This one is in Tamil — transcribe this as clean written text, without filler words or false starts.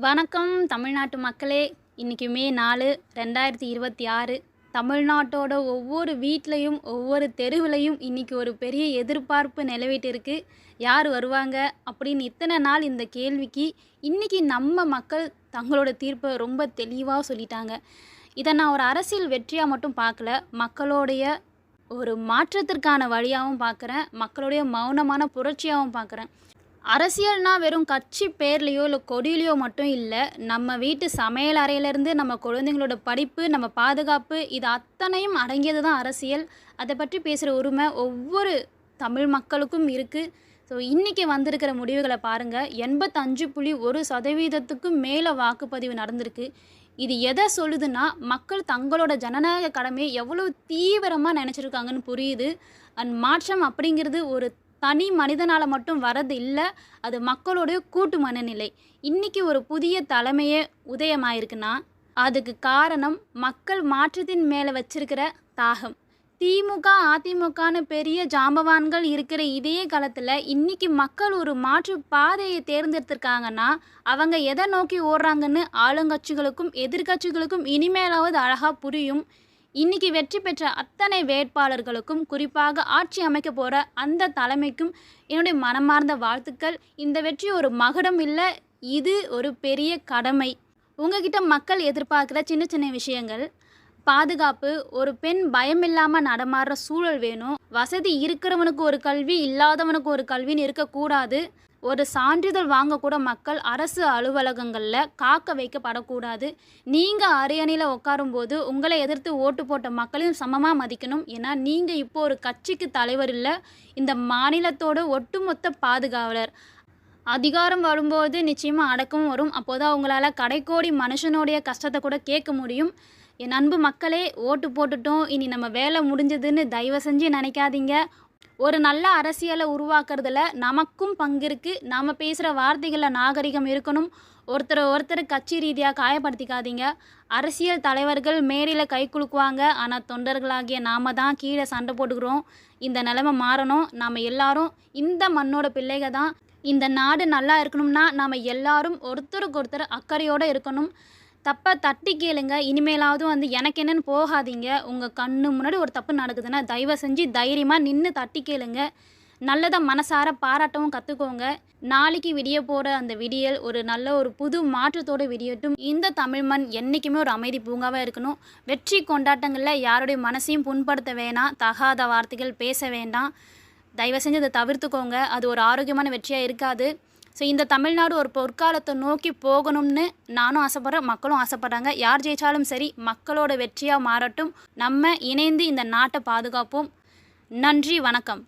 வணக்கம் தமிழ்நாட்டு மக்களே. இன்றைக்கி மே 4 2026. தமிழ்நாட்டோட ஒவ்வொரு வீட்லேயும் ஒவ்வொரு தெருவுலையும் இன்றைக்கி ஒரு பெரிய எதிர்பார்ப்பு நிலவிட்டு இருக்குது. யார் வருவாங்க அப்படின்னு இத்தனை நாள் இந்த கேள்விக்கு இன்றைக்கி நம்ம மக்கள் தங்களோட தீர்ப்பை ரொம்ப தெளிவாக சொல்லிட்டாங்க. இதை நான் ஒரு அரசியல் வெற்றியாக மட்டும் பார்க்கல, மக்களுடைய ஒரு மாற்றத்திற்கான வழியாகவும் பார்க்குறேன், மக்களுடைய மௌனமான புரட்சியாகவும் பார்க்குறேன். அரசியல்னா வெறும் கட்சி பேர்லேயோ இல்லை கொடியிலையோ மட்டும் இல்லை, நம்ம வீட்டு சமையல் அறையிலேருந்து நம்ம குழந்தைங்களோட படிப்பு, நம்ம பாதுகாப்பு, இது அத்தனையும் அடங்கியது தான் அரசியல். அதை பற்றி பேசுகிற உரிமை ஒவ்வொரு தமிழ் மக்களுக்கும் இருக்குது. ஸோ இன்றைக்கி வந்திருக்கிற முடிவுகளை பாருங்கள். 85.1% மேலே வாக்குப்பதிவு நடந்திருக்கு. இது எதை சொல்லுதுன்னா, மக்கள் தங்களோட ஜனநாயக கடமையை எவ்வளோ தீவிரமாக நினச்சிருக்காங்கன்னு புரியுது. மாற்றம் அப்படிங்கிறது ஒரு தனி மனிதனால் மட்டும் வரது இல்லை, அது மக்களுடைய கூட்டு மனநிலை. இன்றைக்கி ஒரு புதிய தலைமையே உதயமாயிருக்குன்னா அதுக்கு காரணம் மக்கள் மாற்றத்தின் மேலே வச்சிருக்கிற தாகம். திமுக அதிமுகன்னு பெரிய ஜாம்பவான்கள் இருக்கிற இதே காலத்தில் இன்றைக்கி மக்கள் ஒரு மாற்று பாதையை தேர்ந்தெடுத்திருக்காங்கன்னா அவங்க எதை நோக்கி ஓடுறாங்கன்னு ஆளுங்கட்சிகளுக்கும் எதிர்கட்சிகளுக்கும் இனிமேலாவது அழகாக புரியும். இன்றைக்கி வெற்றி பெற்ற அத்தனை வேட்பாளர்களுக்கும், குறிப்பாக ஆட்சி அமைக்க போகிற அந்த தலைமைக்கும் என்னுடைய மனமார்ந்த வாழ்த்துக்கள். இந்த வெற்றி ஒரு மகுடம் இல்லை, இது ஒரு பெரிய கடமை. உங்ககிட்ட மக்கள் எதிர்பார்க்குற சின்ன சின்ன விஷயங்கள்: பாதுகாப்பு, ஒரு பெண் பயமில்லாமல் நடமாடுற சூழல் வேணும், வசதி இருக்கிறவனுக்கு ஒரு கல்வி, இல்லாதவனுக்கு ஒரு கல்வின்னு இருக்கக்கூடாது, ஒரு சான்றிதழ் வாங்கக்கூட மக்கள் அரசு அலுவலகங்களில் காக்க வைக்கப்படக்கூடாது, நீங்கள் அரியணையில் உட்காரும்போது உங்களை எதிர்த்து ஓட்டு போட்ட மக்களையும் சமமாக மதிக்கணும். ஏன்னா நீங்கள் இப்போ ஒரு கட்சிக்கு தலைவர் இல்லை, இந்த மாநிலத்தோட ஒட்டுமொத்த பாதுகாவலர். அதிகாரம் வரும்போது நிச்சயமாக அடக்கமும் வரும். அப்போதான் உங்களால் கடைக்கோடி மனுஷனுடைய கஷ்டத்தை கூட கேட்க முடியும். என் அன்பு மக்களே, ஓட்டு போட்டுட்டோம், இனி நம்ம வேலை முடிஞ்சதுன்னு தயவு செஞ்சு நினைக்காதீங்க. ஒரு நல்ல அரசியலை உருவாக்குறதுல நமக்கும் பங்கு இருக்குது. நாம் பேசுகிற வார்த்தைகளில் நாகரிகம் இருக்கணும். ஒருத்தர் கட்சி ரீதியாக காயப்படுத்திக்காதீங்க. அரசியல் தலைவர்கள் மேடையில் கை குலுக்குவாங்க, ஆனால் தொண்டர்களாகிய நாம் தான் கீழே சண்டை போட்டுக்கிறோம். இந்த நிலைமை மாறணும். நாம் எல்லாரும் இந்த மண்ணோட பிள்ளைகள் தான். இந்த நாடு நல்லா இருக்கணும்னா நாம் எல்லாரும் ஒருத்தருக்கு ஒருத்தர் அக்கறையோடு இருக்கணும். தப்பை தட்டி கேளுங்க. இனிமேலாவது எனக்கு என்னன்னு போகாதீங்க. உங்கள் கண்ணு முன்னாடி ஒரு தப்பு நடக்குதுன்னா தயவு செஞ்சு தைரியமாக நின்று தட்டி கேளுங்க. நல்லதை மனசார பாராட்டவும் கற்றுக்கோங்க. நாளைக்கு விடிய போகிற அந்த விடியல் ஒரு நல்ல ஒரு புது மாற்றத்தோடு விடியட்டும். இந்த தமிழ் மண் என்றைக்குமே ஒரு அமைதி பூங்காவாக இருக்கணும். வெற்றி கொண்டாட்டங்களில் யாருடைய மனசையும் புண்படுத்த வேணாம், தகாத வார்த்தைகள் பேச வேண்டாம். தயவு செஞ்சு அதை தவிர்த்துக்கோங்க. அது ஒரு ஆரோக்கியமான வெற்றியாக இருக்காது. ஸோ இந்த தமிழ்நாடு ஒரு பொற்காலத்தை நோக்கி போகணும்னு நானும் ஆசைப்பட்றேன், மக்களும் ஆசைப்பட்றாங்க. யார் ஜெயித்தாலும் சரி, மக்களோட வெற்றியாக மாறட்டும். நம்ம இணைந்து இந்த நாட்டை பாதுகாப்போம். நன்றி, வணக்கம்.